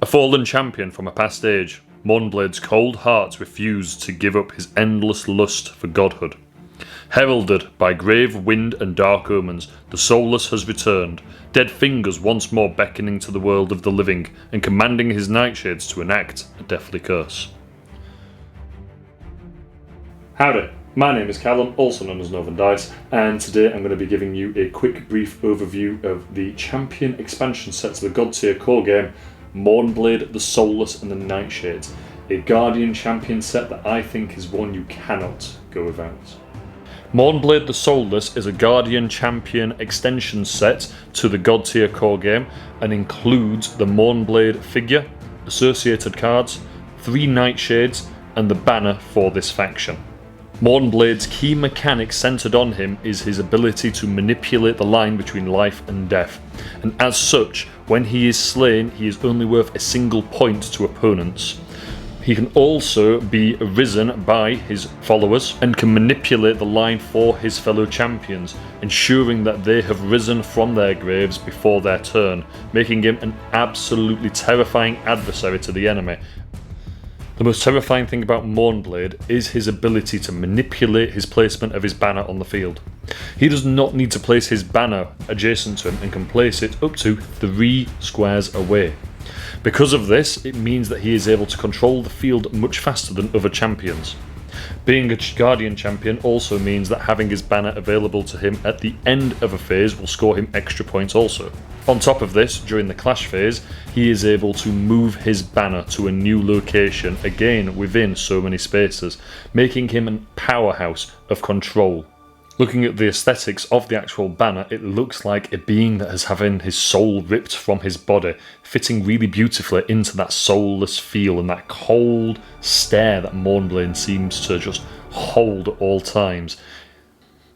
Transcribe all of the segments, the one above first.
fallen champion from a past age, Mournblade's cold heart refused to give up his endless lust for godhood. Heralded by grave wind and dark omens, the Soulless has returned, dead fingers once more beckoning to the world of the living and commanding his Nightshades to enact a deathly curse. Howdy, my name is Callum, also known as Northern Dice, and today I'm going to be giving you a quick brief overview of the Champion expansion set to the Godtear core game, Mournblade, the Soulless and the Nightshades, a Guardian champion set that I think is one you cannot go without. Mournblade the Soulless is a Guardian champion extension set to the Godtear core game and includes the Mournblade figure, associated cards, 3 Nightshades and the banner for this faction. Mournblade's key mechanic centred on him is his ability to manipulate the line between life and death, and as such, when he is slain, he is only worth a single point to opponents. He can also be risen by his followers and can manipulate the line for his fellow champions, ensuring that they have risen from their graves before their turn, making him an absolutely terrifying adversary to the enemy. The most terrifying thing about Mournblade is his ability to manipulate his placement of his banner on the field. He does not need to place his banner adjacent to him and can place it up to 3 squares away. Because of this, it means that he is able to control the field much faster than other champions. Being a Guardian champion also means that having his banner available to him at the end of a phase will score him extra points also. On top of this, during the clash phase, he is able to move his banner to a new location, again within so many spaces, making him a powerhouse of control. Looking at the aesthetics of the actual banner, it looks like a being that has having his soul ripped from his body, fitting really beautifully into that soulless feel and that cold stare that Mournblade seems to just hold at all times.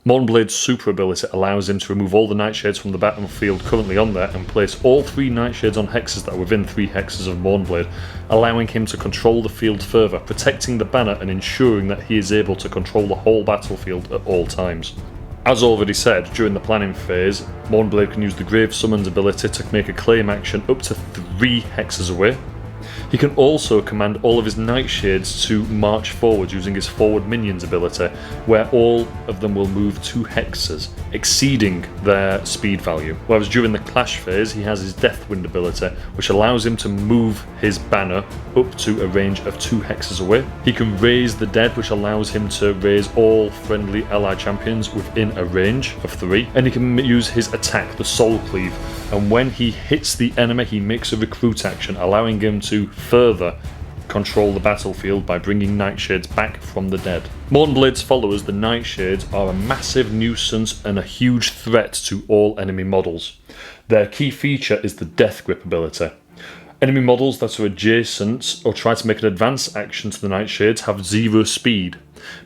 Mournblade's super ability allows him to remove all the Nightshades from the battlefield currently on there and place all 3 Nightshades on hexes that are within 3 hexes of Mournblade, allowing him to control the field further, protecting the banner and ensuring that he is able to control the whole battlefield at all times. As already said, during the planning phase, Mournblade can use the Grave Summons ability to make a claim action up to 3 hexes away. He can also command all of his Nightshades to march forward using his Forward Minions ability, where all of them will move 2 hexes, exceeding their speed value. Whereas during the clash phase, he has his Deathwind ability, which allows him to move his banner up to a range of 2 hexes away. He can raise the dead, which allows him to raise all friendly ally champions within a range of 3. And he can use his attack, the Soul Cleave, and when he hits the enemy, he makes a recruit action, allowing him to further control the battlefield by bringing Nightshades back from the dead. Mournblade's followers, the Nightshades, are a massive nuisance and a huge threat to all enemy models. Their key feature is the Death Grip ability. Enemy models that are adjacent or try to make an advance action to the Nightshades have 0 speed,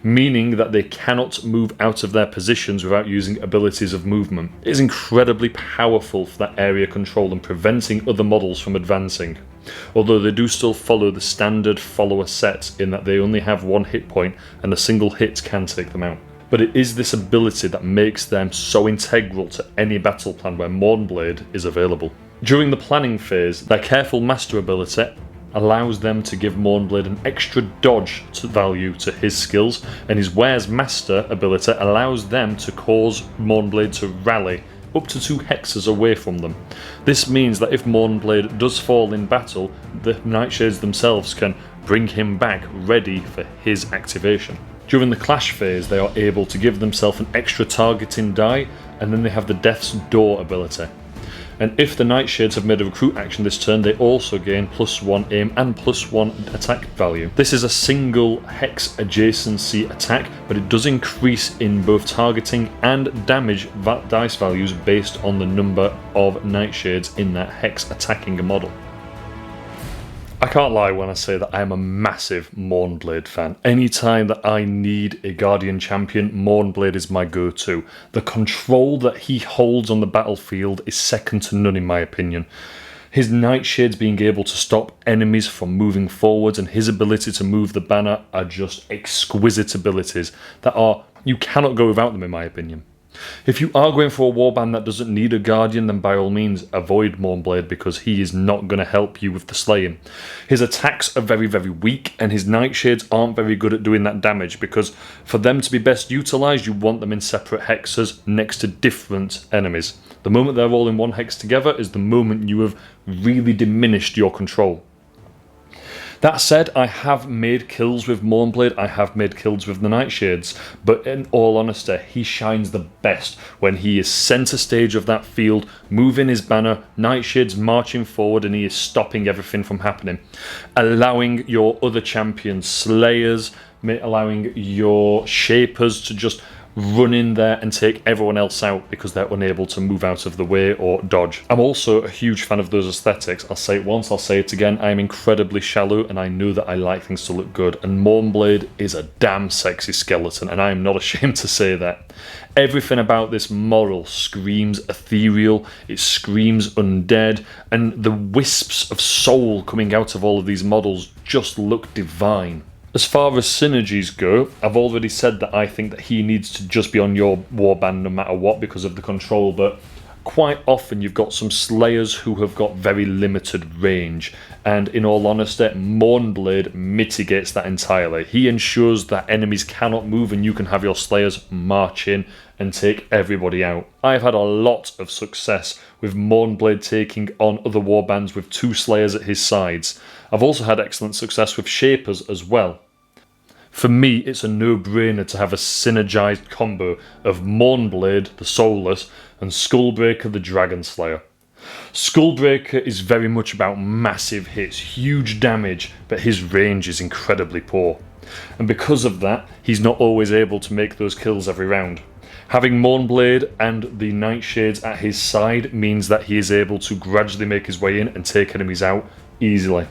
meaning that they cannot move out of their positions without using abilities of movement. It is incredibly powerful for that area control and preventing other models from advancing, although they do still follow the standard follower set in that they only have 1 hit point and a single hit can take them out. But it is this ability that makes them so integral to any battle plan where Mournblade is available. During the planning phase, their Careful Master ability allows them to give Mournblade an extra dodge value to his skills, and his Ware's Master ability allows them to cause Mournblade to rally up to 2 hexes away from them. This means that if Mournblade does fall in battle, the Nightshades themselves can bring him back ready for his activation. During the clash phase, they are able to give themselves an extra targeting die, and then they have the Death's Door ability. And if the Nightshades have made a recruit action this turn, they also gain +1 aim and +1 attack value. This is a single hex adjacency attack, but it does increase in both targeting and damage dice values based on the number of Nightshades in that hex attacking a model. I can't lie when I say that I am a massive Mournblade fan. Anytime that I need a Guardian champion, Mournblade is my go-to. The control that he holds on the battlefield is second to none in my opinion. His Nightshades being able to stop enemies from moving forwards and his ability to move the banner are just exquisite abilities that you cannot go without them in my opinion. If you are going for a warband that doesn't need a guardian, then by all means avoid Mournblade, because he is not going to help you with the slaying. His attacks are very, very weak, and his Nightshades aren't very good at doing that damage, because for them to be best utilised, you want them in separate hexes next to different enemies. The moment they're all in one hex together is the moment you have really diminished your control. That said, I have made kills with Mournblade, I have made kills with the Nightshades, but in all honesty, he shines the best when he is centre stage of that field, moving his banner, Nightshades marching forward, and he is stopping everything from happening. Allowing your other champions, Slayers, allowing your Shapers to just run in there and take everyone else out because they're unable to move out of the way or dodge. I'm also a huge fan of those aesthetics. I'll say it once, I'll say it again. I'm incredibly shallow and I know that I like things to look good, and Mournblade is a damn sexy skeleton, and I am not ashamed to say that. Everything about this model screams ethereal, it screams undead, and the wisps of soul coming out of all of these models just look divine. As far as Synergies go, I've already said that I think that he needs to just be on your warband no matter what because of the control, but quite often you've got some Slayers who have got very limited range, and in all honesty, Mournblade mitigates that entirely. He ensures that enemies cannot move and you can have your Slayers march in and take everybody out. I've had a lot of success with Mournblade taking on other warbands with 2 Slayers at his sides. I've also had excellent success with Shapers as well. For me, it's a no-brainer to have a synergized combo of Mournblade, the Soulless, and Skullbreaker, the Dragon Slayer. Skullbreaker is very much about massive hits, huge damage, but his range is incredibly poor. And because of that, he's not always able to make those kills every round. Having Mournblade and the Nightshades at his side means that he is able to gradually make his way in and take enemies out easily.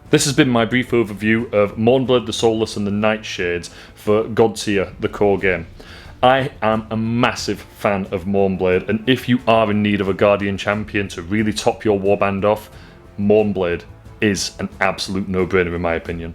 This has been my brief overview of Mournblade, the Soulless, and the Nightshades for Godtear, the core game. I am a massive fan of Mournblade, and if you are in need of a Guardian champion to really top your warband off, Mournblade is an absolute no-brainer in my opinion.